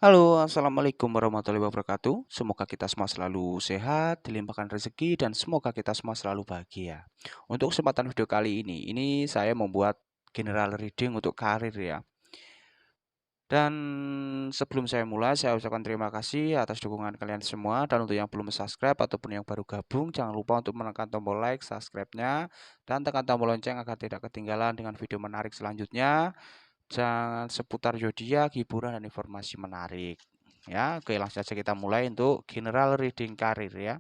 Halo, assalamualaikum warahmatullahi wabarakatuh. Semoga kita semua selalu sehat, dilimpahkan rezeki, dan semoga kita semua selalu bahagia. Untuk kesempatan video kali ini saya membuat general reading untuk karir ya. Dan sebelum saya mulai, saya ucapkan terima kasih atas dukungan kalian semua. Dan untuk yang belum subscribe ataupun yang baru gabung, jangan lupa untuk menekan tombol like, subscribe-nya, dan tekan tombol lonceng agar tidak ketinggalan dengan video menarik selanjutnya. Jangan seputar zodiak, hiburan, dan informasi menarik. Ya, oke langsung saja kita mulai untuk general reading karir ya.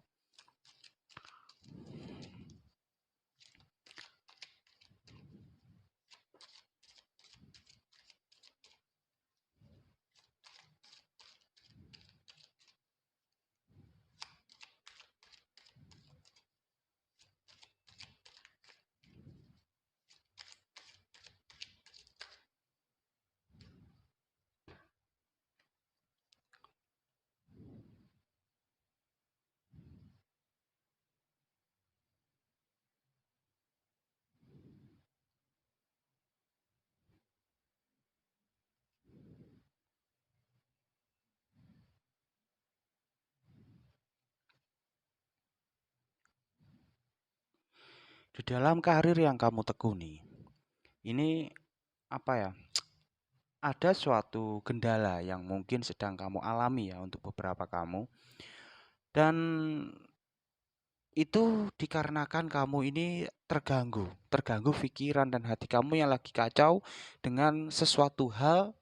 Di dalam karir yang kamu tekuni, ini apa ya? Ada suatu kendala yang mungkin sedang kamu alami ya untuk beberapa kamu. Dan itu dikarenakan kamu ini terganggu pikiran dan hati kamu yang lagi kacau dengan sesuatu hal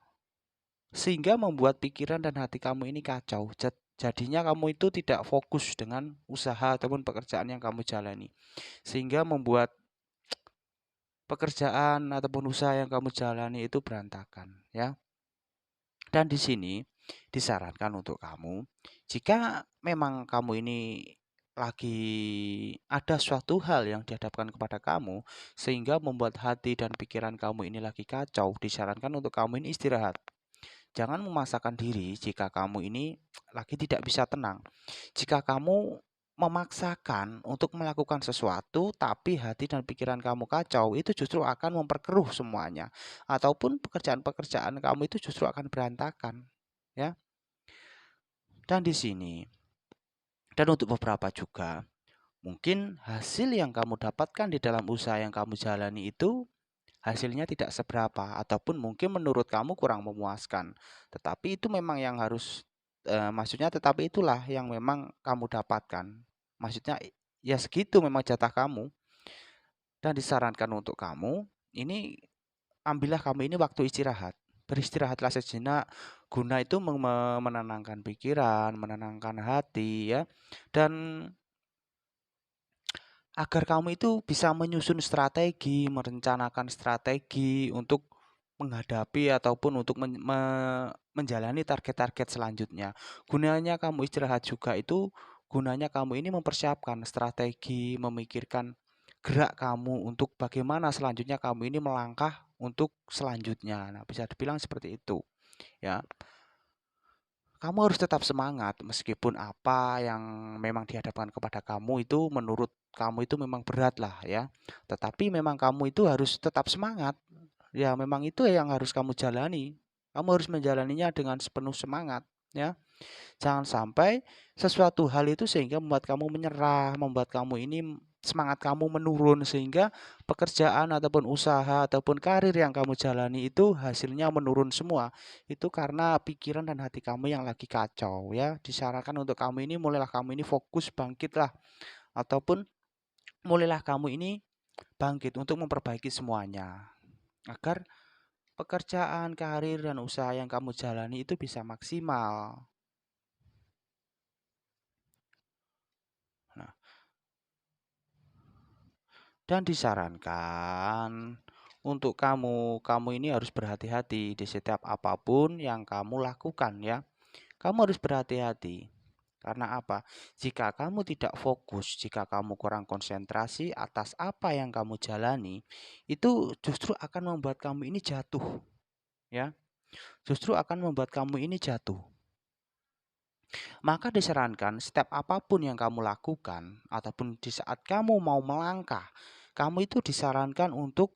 sehingga membuat pikiran dan hati kamu ini kacau. Jadinya kamu itu tidak fokus dengan usaha ataupun pekerjaan yang kamu jalani. Sehingga membuat pekerjaan ataupun usaha yang kamu jalani itu berantakan, ya. Dan di sini disarankan untuk kamu, jika memang kamu ini lagi ada suatu hal yang dihadapkan kepada kamu sehingga membuat hati dan pikiran kamu ini lagi kacau, disarankan untuk kamu ini istirahat. Jangan memaksakan diri jika kamu ini lagi tidak bisa tenang. Jika kamu memaksakan untuk melakukan sesuatu, tapi hati dan pikiran kamu kacau, itu justru akan memperkeruh semuanya. Ataupun pekerjaan-pekerjaan kamu itu justru akan berantakan. Ya. Dan di sini, dan untuk beberapa juga, mungkin hasil yang kamu dapatkan di dalam usaha yang kamu jalani itu hasilnya tidak seberapa ataupun mungkin menurut kamu kurang memuaskan. Tetapi itu memang yang harus maksudnya tetapi itulah yang memang kamu dapatkan. Maksudnya ya segitu memang jatah kamu dan disarankan untuk kamu ini ambillah kamu ini waktu istirahat. Beristirahatlah sejenak guna itu menenangkan pikiran, menenangkan hati ya. Dan agar kamu itu bisa menyusun strategi, merencanakan strategi untuk menghadapi ataupun untuk menjalani target-target selanjutnya. Gunanya kamu istirahat juga itu gunanya kamu ini mempersiapkan strategi, memikirkan gerak kamu untuk bagaimana selanjutnya kamu ini melangkah untuk selanjutnya. Nah, bisa dibilang seperti itu, ya. Kamu harus tetap semangat meskipun apa yang memang dihadapkan kepada kamu itu menurut kamu itu memang berat lah ya. Tetapi memang kamu itu harus tetap semangat. Ya memang itu yang harus kamu jalani. Kamu harus menjalaninya dengan sepenuh semangat ya. Jangan sampai sesuatu hal itu sehingga membuat kamu menyerah, membuat kamu ini semangat kamu menurun sehingga pekerjaan ataupun usaha ataupun karir yang kamu jalani itu hasilnya menurun semua. Itu karena pikiran dan hati kamu yang lagi kacau ya. Disarankan untuk kamu ini mulailah kamu ini fokus bangkitlah ataupun mulailah kamu ini bangkit untuk memperbaiki semuanya agar pekerjaan, karir dan usaha yang kamu jalani itu bisa maksimal. Nah, dan disarankan untuk kamu ini harus berhati-hati di setiap apapun yang kamu lakukan ya. Kamu harus berhati-hati. Karena apa? Jika kamu tidak fokus, jika kamu kurang konsentrasi atas apa yang kamu jalani, itu justru akan membuat kamu ini jatuh, ya. Justru akan membuat kamu ini jatuh. Maka disarankan setiap apapun yang kamu lakukan ataupun di saat kamu mau melangkah, kamu itu disarankan untuk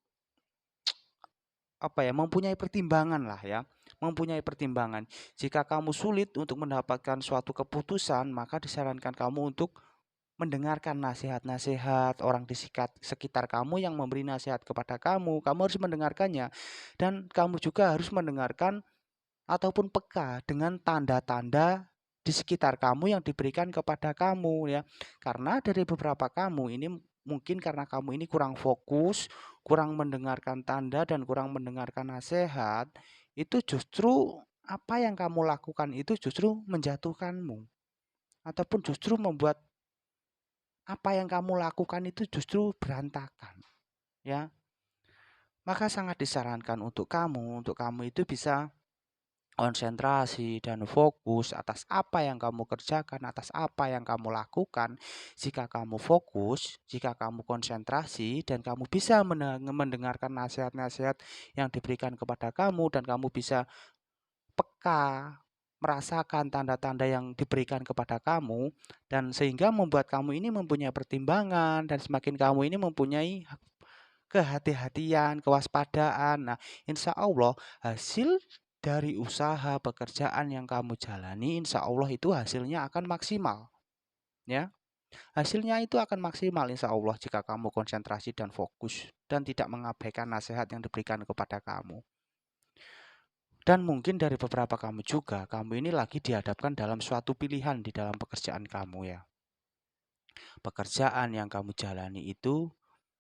apa ya, mempunyai pertimbangan lah ya. mempunyai pertimbangan. Jika kamu sulit untuk mendapatkan suatu keputusan, maka disarankan kamu untuk mendengarkan nasihat-nasihat orang di sekitar kamu yang memberi nasihat kepada kamu. Kamu harus mendengarkannya, dan kamu juga harus mendengarkan ataupun peka dengan tanda-tanda di sekitar kamu yang diberikan kepada kamu ya. Karena dari beberapa kamu ini mungkin karena kamu ini kurang fokus, kurang mendengarkan tanda dan kurang mendengarkan nasihat, itu justru apa yang kamu lakukan itu justru menjatuhkanmu ataupun justru membuat apa yang kamu lakukan itu justru berantakan ya. Maka sangat disarankan untuk kamu itu bisa konsentrasi dan fokus atas apa yang kamu kerjakan, atas apa yang kamu lakukan. Jika kamu fokus, jika kamu konsentrasi, dan kamu bisa mendengarkan nasihat-nasihat yang diberikan kepada kamu, dan kamu bisa peka, merasakan tanda-tanda yang diberikan kepada kamu, dan sehingga membuat kamu ini mempunyai pertimbangan, dan semakin kamu ini mempunyai kehati-hatian, kewaspadaan. Nah, insya Allah hasil dari usaha pekerjaan yang kamu jalani, insya Allah itu hasilnya akan maksimal. Ya, hasilnya itu akan maksimal insya Allah jika kamu konsentrasi dan fokus dan tidak mengabaikan nasihat yang diberikan kepada kamu. Dan mungkin dari beberapa kamu juga, kamu ini lagi dihadapkan dalam suatu pilihan di dalam pekerjaan kamu ya. Pekerjaan yang kamu jalani itu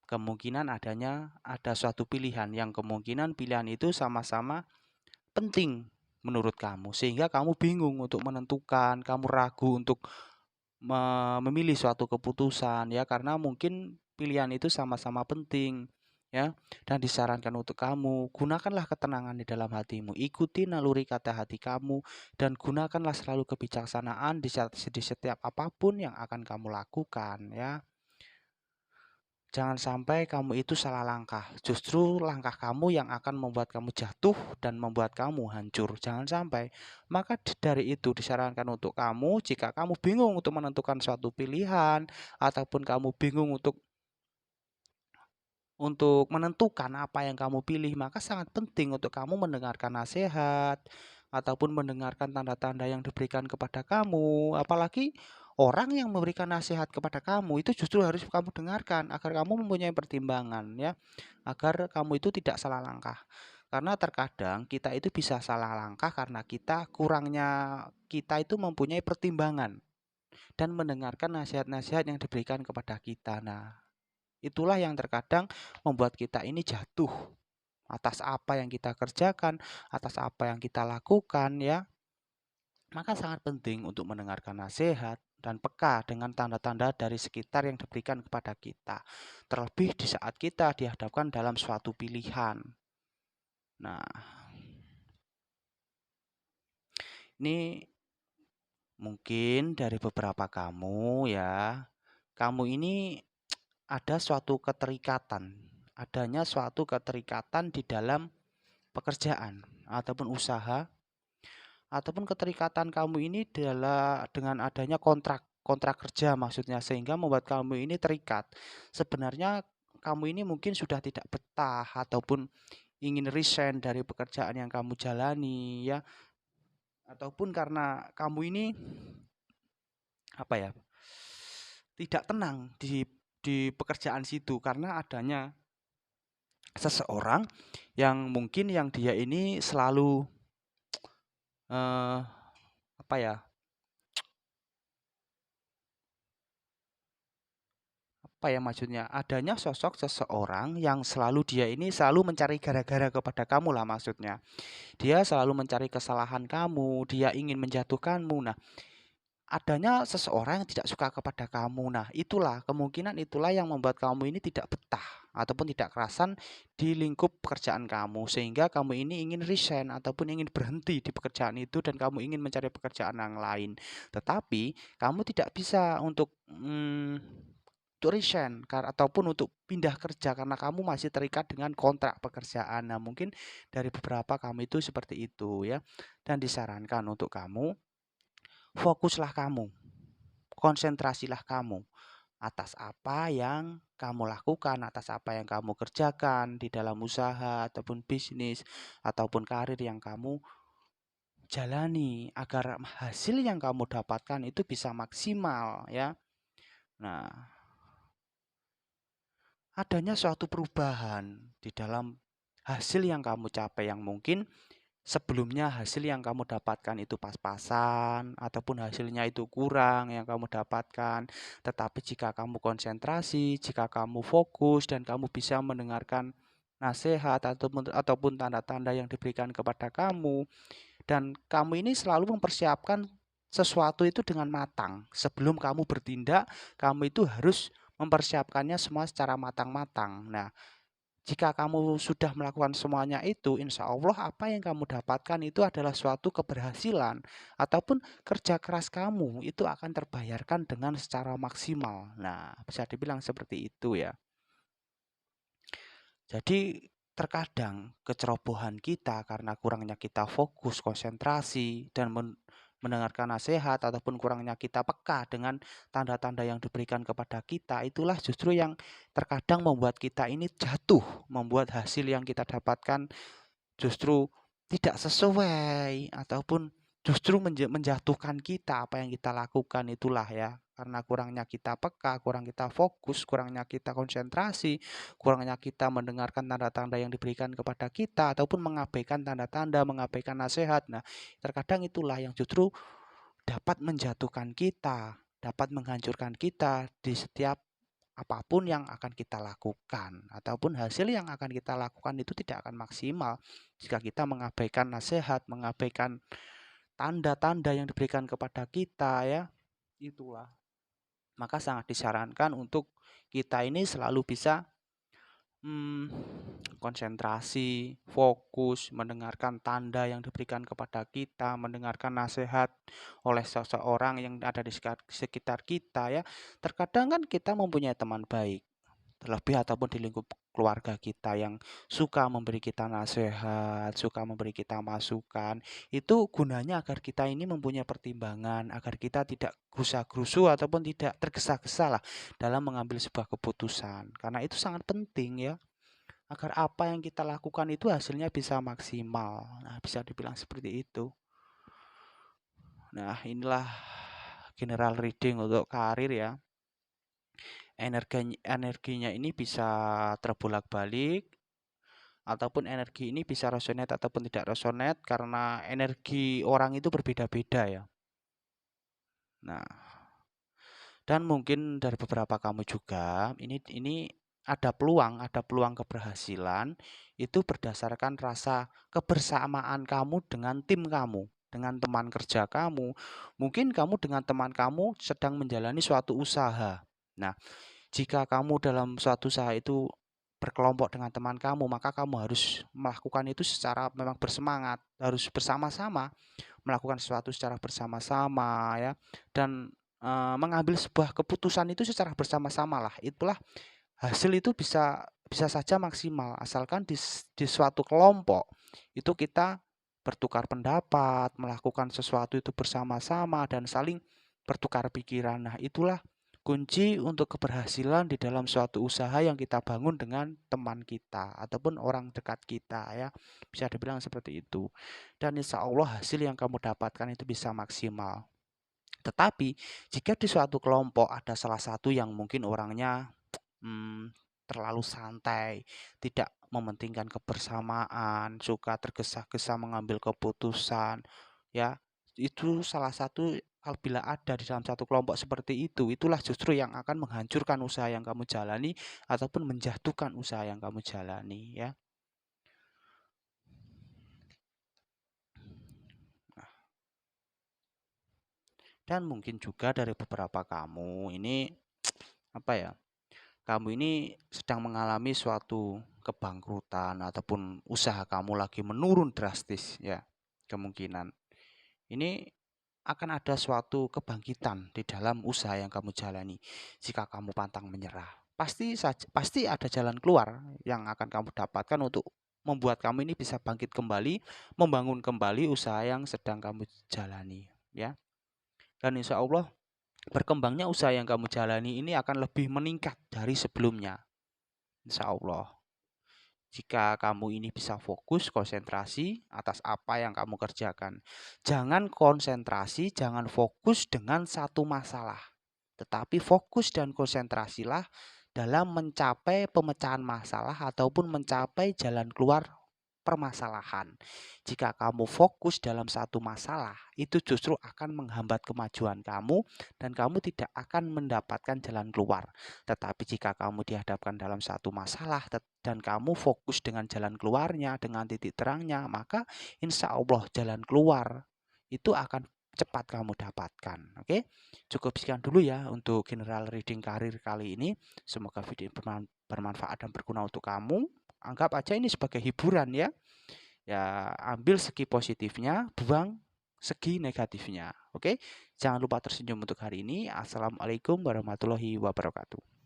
kemungkinan ada suatu pilihan yang kemungkinan pilihan itu sama-sama penting menurut kamu sehingga kamu bingung untuk menentukan, kamu ragu untuk memilih suatu keputusan ya karena mungkin pilihan itu sama-sama penting ya, dan disarankan untuk kamu gunakanlah ketenangan di dalam hatimu, ikuti naluri kata hati kamu, dan gunakanlah selalu kebijaksanaan di setiap apapun yang akan kamu lakukan ya. Jangan sampai kamu itu salah langkah. Justru langkah kamu yang akan membuat kamu jatuh dan membuat kamu hancur. Jangan sampai. Maka dari itu disarankan untuk kamu, jika kamu bingung untuk menentukan suatu pilihan ataupun kamu bingung untuk menentukan apa yang kamu pilih, maka sangat penting untuk kamu mendengarkan nasihat ataupun mendengarkan tanda-tanda yang diberikan kepada kamu. Apalagi orang yang memberikan nasihat kepada kamu itu justru harus kamu dengarkan agar kamu mempunyai pertimbangan ya, agar kamu itu tidak salah langkah. Karena terkadang kita itu bisa salah langkah karena kita itu mempunyai pertimbangan dan mendengarkan nasihat-nasihat yang diberikan kepada kita. Nah, itulah yang terkadang membuat kita ini jatuh atas apa yang kita kerjakan, atas apa yang kita lakukan ya. Maka sangat penting untuk mendengarkan nasihat dan peka dengan tanda-tanda dari sekitar yang diberikan kepada kita. Terlebih di saat kita dihadapkan dalam suatu pilihan. Nah, ini mungkin dari beberapa kamu ya. Kamu ini adanya suatu keterikatan di dalam pekerjaan ataupun usaha, ataupun keterikatan kamu ini adalah dengan adanya kontrak kerja maksudnya, sehingga membuat kamu ini terikat. Sebenarnya kamu ini mungkin sudah tidak betah ataupun ingin resign dari pekerjaan yang kamu jalani ya, ataupun karena kamu ini apa ya, tidak tenang di pekerjaan situ karena adanya seseorang yang mungkin yang dia ini selalu apa ya, maksudnya adanya sosok seseorang yang selalu mencari gara-gara kepada kamu lah maksudnya. Dia selalu mencari kesalahan kamu, dia ingin menjatuhkanmu. Nah, adanya seseorang yang tidak suka kepada kamu. Nah, itulah yang membuat kamu ini tidak betah ataupun tidak kerasan di lingkup pekerjaan kamu, sehingga kamu ini ingin resign ataupun ingin berhenti di pekerjaan itu dan kamu ingin mencari pekerjaan yang lain. Tetapi kamu tidak bisa untuk resign ataupun untuk pindah kerja karena kamu masih terikat dengan kontrak pekerjaan. Nah, mungkin dari beberapa kamu itu seperti itu ya. Dan disarankan untuk kamu, fokuslah kamu, konsentrasilah kamu atas apa yang kamu lakukan, atas apa yang kamu kerjakan di dalam usaha ataupun bisnis ataupun karir yang kamu jalani agar hasil yang kamu dapatkan itu bisa maksimal ya. Nah, adanya suatu perubahan di dalam hasil yang kamu capai yang mungkin sebelumnya hasil yang kamu dapatkan itu pas-pasan ataupun hasilnya itu kurang yang kamu dapatkan. Tetapi jika kamu konsentrasi, jika kamu fokus dan kamu bisa mendengarkan nasihat ataupun tanda-tanda yang diberikan kepada kamu, dan kamu ini selalu mempersiapkan sesuatu itu dengan matang. Sebelum kamu bertindak, kamu itu harus mempersiapkannya semua secara matang-matang. Nah, jika kamu sudah melakukan semuanya itu, insya Allah apa yang kamu dapatkan itu adalah suatu keberhasilan ataupun kerja keras kamu itu akan terbayarkan dengan secara maksimal. Nah, bisa dibilang seperti itu ya. Jadi terkadang kecerobohan kita karena kurangnya kita fokus, konsentrasi, dan mendengarkan nasihat ataupun kurangnya kita peka dengan tanda-tanda yang diberikan kepada kita, itulah justru yang terkadang membuat kita ini jatuh, membuat hasil yang kita dapatkan justru tidak sesuai ataupun justru menjatuhkan kita. Apa yang kita lakukan itulah ya, karena kurangnya kita peka, kurang kita fokus, kurangnya kita konsentrasi, kurangnya kita mendengarkan tanda-tanda yang diberikan kepada kita ataupun mengabaikan tanda-tanda, mengabaikan nasihat. Nah, terkadang itulah yang justru dapat menjatuhkan kita, dapat menghancurkan kita di setiap apapun yang akan kita lakukan ataupun hasil yang akan kita lakukan itu tidak akan maksimal jika kita mengabaikan nasihat, mengabaikan tanda-tanda yang diberikan kepada kita ya. Itulah. Maka sangat disarankan untuk kita ini selalu bisa konsentrasi, fokus, mendengarkan tanda yang diberikan kepada kita, mendengarkan nasihat oleh seseorang yang ada di sekitar kita ya. Terkadang kan kita mempunyai teman baik, terlebih ataupun di lingkup keluarga kita yang suka memberi kita nasihat, suka memberi kita masukan. Itu gunanya agar kita ini mempunyai pertimbangan, agar kita tidak gerusa-gerusu ataupun tidak tergesa-gesa lah dalam mengambil sebuah keputusan. Karena itu sangat penting ya, agar apa yang kita lakukan itu hasilnya bisa maksimal. Nah, bisa dibilang seperti itu. Nah, inilah general reading untuk karir ya. Energinya ini bisa terbolak-balik ataupun energi ini bisa resonate ataupun tidak resonate karena energi orang itu berbeda-beda ya. Nah, dan mungkin dari beberapa kamu juga ini ada peluang keberhasilan itu berdasarkan rasa kebersamaan kamu dengan tim kamu, dengan teman kerja kamu. Mungkin kamu dengan teman kamu sedang menjalani suatu usaha. Nah, jika kamu dalam suatu usaha itu berkelompok dengan teman kamu, maka kamu harus melakukan itu secara memang bersemangat, harus bersama-sama melakukan sesuatu secara bersama-sama ya, dan mengambil sebuah keputusan itu secara bersama-sama lah. Itulah hasil itu bisa bisa saja maksimal asalkan di suatu kelompok itu kita bertukar pendapat, melakukan sesuatu itu bersama-sama dan saling bertukar pikiran. Nah, itulah kunci untuk keberhasilan di dalam suatu usaha yang kita bangun dengan teman kita ataupun orang dekat kita ya. Bisa dibilang seperti itu. Dan insya Allah hasil yang kamu dapatkan itu bisa maksimal. Tetapi jika di suatu kelompok ada salah satu yang mungkin orangnya terlalu santai, tidak mementingkan kebersamaan, suka tergesa-gesa mengambil keputusan, ya. Itu salah satu bila ada di dalam satu kelompok seperti itu, itulah justru yang akan menghancurkan usaha yang kamu jalani ataupun menjatuhkan usaha yang kamu jalani, ya. Nah, dan mungkin juga dari beberapa kamu ini apa ya? Kamu ini sedang mengalami suatu kebangkrutan ataupun usaha kamu lagi menurun drastis ya, kemungkinan. Ini akan ada suatu kebangkitan di dalam usaha yang kamu jalani. Jika kamu pantang menyerah, pasti ada jalan keluar yang akan kamu dapatkan untuk membuat kamu ini bisa bangkit kembali, membangun kembali usaha yang sedang kamu jalani, ya. Dan insya Allah berkembangnya usaha yang kamu jalani ini akan lebih meningkat dari sebelumnya, insya Allah. Jika kamu ini bisa fokus, konsentrasi atas apa yang kamu kerjakan. Jangan konsentrasi, jangan fokus dengan satu masalah, tetapi fokus dan konsentrasilah dalam mencapai pemecahan masalah ataupun mencapai jalan keluar permasalahan. Jika kamu fokus dalam satu masalah, itu justru akan menghambat kemajuan kamu dan kamu tidak akan mendapatkan jalan keluar. Tetapi jika kamu dihadapkan dalam satu masalah dan kamu fokus dengan jalan keluarnya, dengan titik terangnya, maka insya Allah jalan keluar itu akan cepat kamu dapatkan. Oke, cukup sekian dulu ya untuk general reading karir kali ini. Semoga video ini bermanfaat dan berguna untuk kamu. Anggap aja ini sebagai hiburan ya. Ya, ambil segi positifnya, buang segi negatifnya. Oke, jangan lupa tersenyum untuk hari ini. Assalamualaikum warahmatullahi wabarakatuh.